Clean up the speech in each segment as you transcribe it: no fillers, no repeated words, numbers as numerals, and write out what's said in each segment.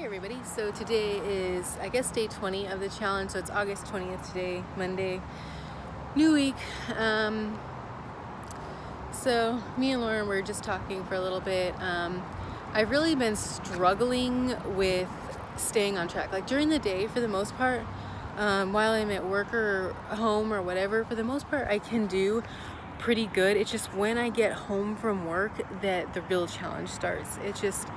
everybody. So today is, I guess, day 20 of the challenge. So it's August 20th today, Monday, new week. So me and Lauren were just talking for a little bit. I've really been struggling with staying on track. Like during the day, for the most part, while I'm at work or home or whatever, for the most part, I can do pretty good. It's just when I get home from work that the real challenge starts. It's just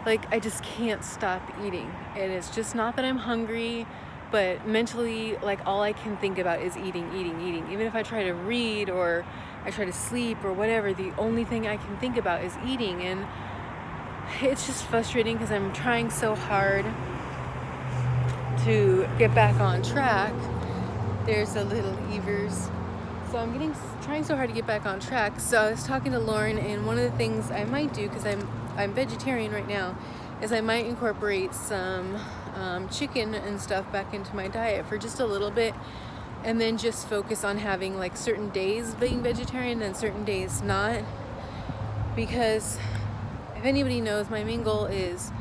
like I just can't stop eating, and it's just not that I'm hungry, but mentally, like, all I can think about is eating. Even if I try to read or I try to sleep or whatever, the only thing I can think about is eating. And it's just frustrating because I'm trying so hard to get back on track. There's a little Evers. So I'm trying so hard to get back on track. So I was talking to Lauren, and one of the things I might do, because I'm vegetarian right now, is I might incorporate some chicken and stuff back into my diet for just a little bit, and then just focus on having like certain days being vegetarian and certain days not. Because if anybody knows, my main goal is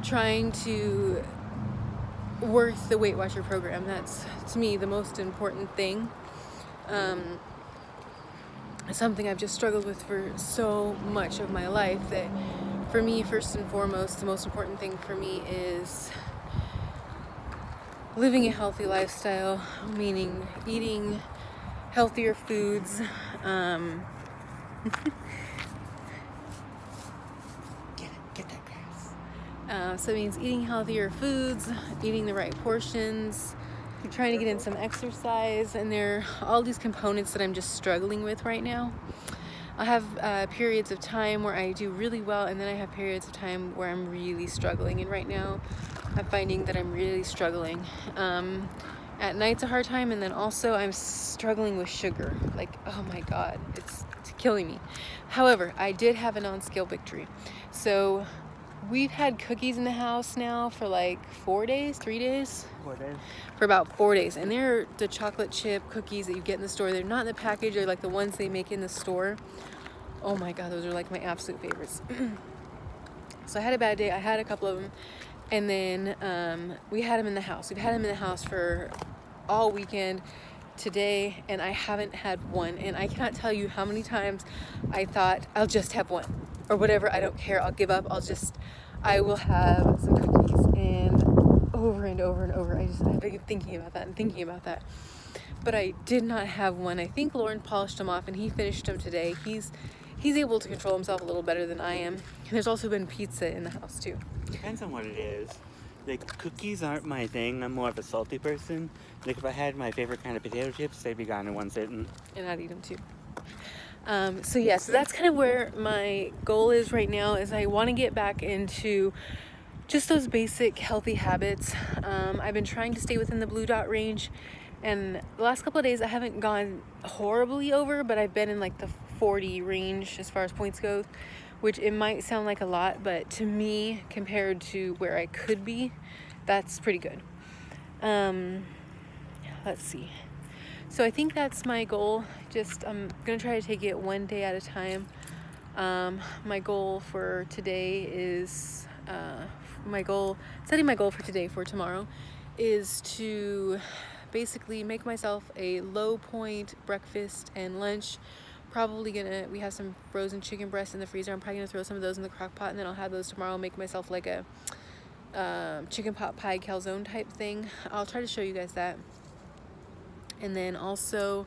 trying to work the Weight Watcher program. That's, to me, the most important thing. Something I've just struggled with for so much of my life, that for me, first and foremost, the most important thing for me is living a healthy lifestyle, meaning eating healthier foods. Get that grass. So it means eating healthier foods, eating the right portions, trying to get in some exercise, and there are all these components that I'm just struggling with right now. I have periods of time where I do really well, and then I have periods of time where I'm really struggling. And right now, I'm finding that I'm really struggling. At night's a hard time, and then also I'm struggling with sugar. Like, oh my God, it's killing me. However, I did have a non-scale victory. So we've had cookies in the house now for like 4 days, 3 days? 4 days. For about 4 days. And they're the chocolate chip cookies that you get in the store. They're not in the package. They're like the ones they make in the store. Oh my God, those are like my absolute favorites. So I had a bad day. I had a couple of them. And then we had them in the house. We've had them in the house for all weekend today, and I haven't had one. And I cannot tell you how many times I thought I'll just have one or whatever. I don't care. I'll give up. I will have some cookies. And over and over, I've been thinking about that. But I did not have one. I think Lauren polished them off, and he finished them today. He's able to control himself a little better than I am. And there's also been pizza in the house too. Depends on what it is. Like, cookies aren't my thing. I'm more of a salty person. Like, if I had my favorite kind of potato chips, they'd be gone in one sitting. And I'd eat them too. So that's kind of where my goal is right now, is I want to get back into just those basic healthy habits. I've been trying to stay within the blue dot range, and the last couple of days I haven't gone horribly over, but I've been in like the 40 range as far as points go, which it might sound like a lot, but to me, compared to where I could be, that's pretty good. Let's see. So I think that's my goal. I'm gonna try to take it one day at a time. My goal for today is, setting my goal for today, for tomorrow, is to basically make myself a low point breakfast and lunch. We have some frozen chicken breasts in the freezer. I'm probably gonna throw some of those in the crock pot, and then I'll have those tomorrow. Make myself like a chicken pot pie calzone type thing. I'll try to show you guys that. And then also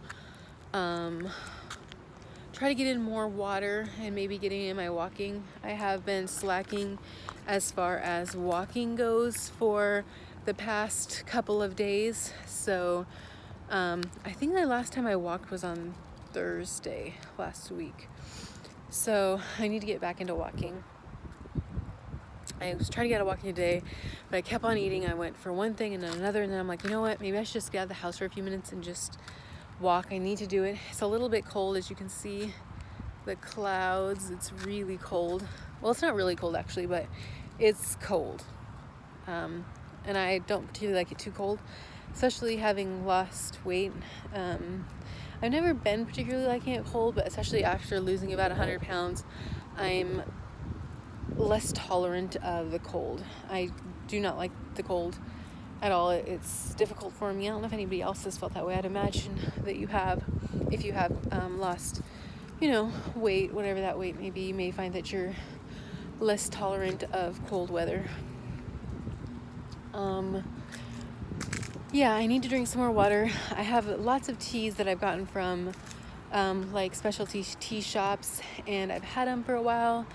try to get in more water and maybe getting in my walking. I have been slacking as far as walking goes for the past couple of days. So I think the last time I walked was on Thursday last week. So I need to get back into walking. I was trying to get out of walking today, but I kept on eating. I went for one thing and then another, and then I'm like, you know what? Maybe I should just get out of the house for a few minutes and just walk. I need to do it. It's a little bit cold, as you can see. The clouds, it's really cold. Well, it's not really cold actually, but it's cold. And I don't particularly like it too cold, especially having lost weight. I've never been particularly liking it cold, but especially after losing about 100 pounds, I'm less tolerant of the cold. I do not like the cold at all. It's difficult for me. I don't know if anybody else has felt that way. I'd imagine that you have. If you have lost, weight, whatever that weight may be, you may find that you're less tolerant of cold weather. Yeah, I need to drink some more water. I have lots of teas that I've gotten from like specialty tea shops, and I've had them for a while,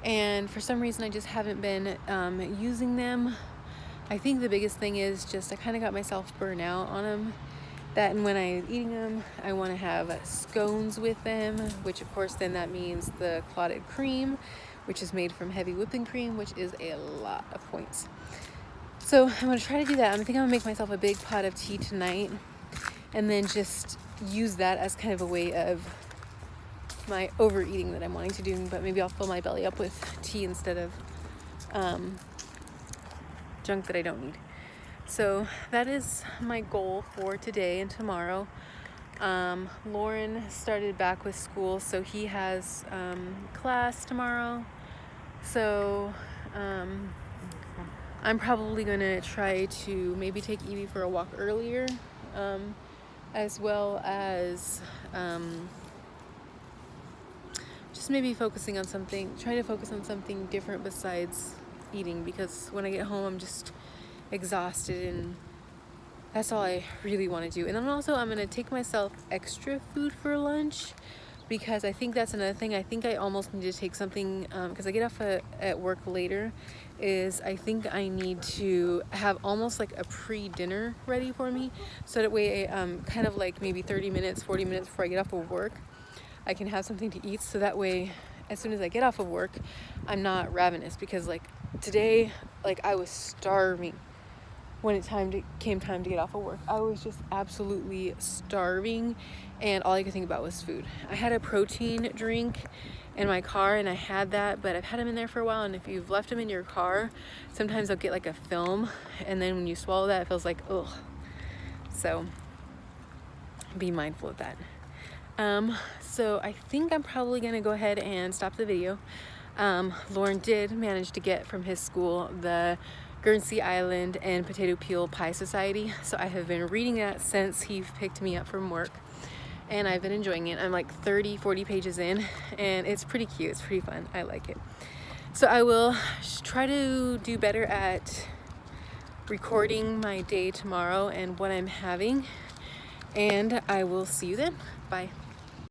and for some reason I just haven't been using them. I think the biggest thing is just I kind of got myself burned out on them. That, and when I'm eating them, I want to have scones with them, which of course then that means the clotted cream, which is made from heavy whipping cream, which is a lot of points. So I'm going to try to do that. I think I'm going to make myself a big pot of tea tonight, and then just use that as kind of a way of my overeating that I'm wanting to do. But maybe I'll fill my belly up with tea instead of junk that I don't need. So that is my goal for today and tomorrow. Lauren started back with school, so he has class tomorrow. So I'm probably going to try to maybe take Evie for a walk earlier, as well as just maybe try to focus on something different besides eating, because when I get home I'm just exhausted, and that's all I really want to do. And then also I'm going to take myself extra food for lunch, because I think that's another thing. I think I almost need to take something, because I get off at work later, is I think I need to have almost like a pre-dinner ready for me, so that way kind of like maybe 30 minutes, 40 minutes before I get off of work, I can have something to eat, so that way as soon as I get off of work I'm not ravenous, because like today, like I was starving when it came time to get off of work. I was just absolutely starving, and all I could think about was food. I had a protein drink in my car, and I had that, but I've had them in there for a while, and if you've left them in your car, sometimes they'll get like a film, and then when you swallow that, it feels like ugh. So be mindful of that. So I think I'm probably gonna go ahead and stop the video. Lauren did manage to get from his school the Guernsey Island and Potato Peel Pie Society, so I have been reading that since he picked me up from work, and I've been enjoying it. I'm like 40 pages in, and it's pretty cute. It's pretty fun. I like it. So I will try to do better at recording my day tomorrow and what I'm having, and I will see you then. Bye.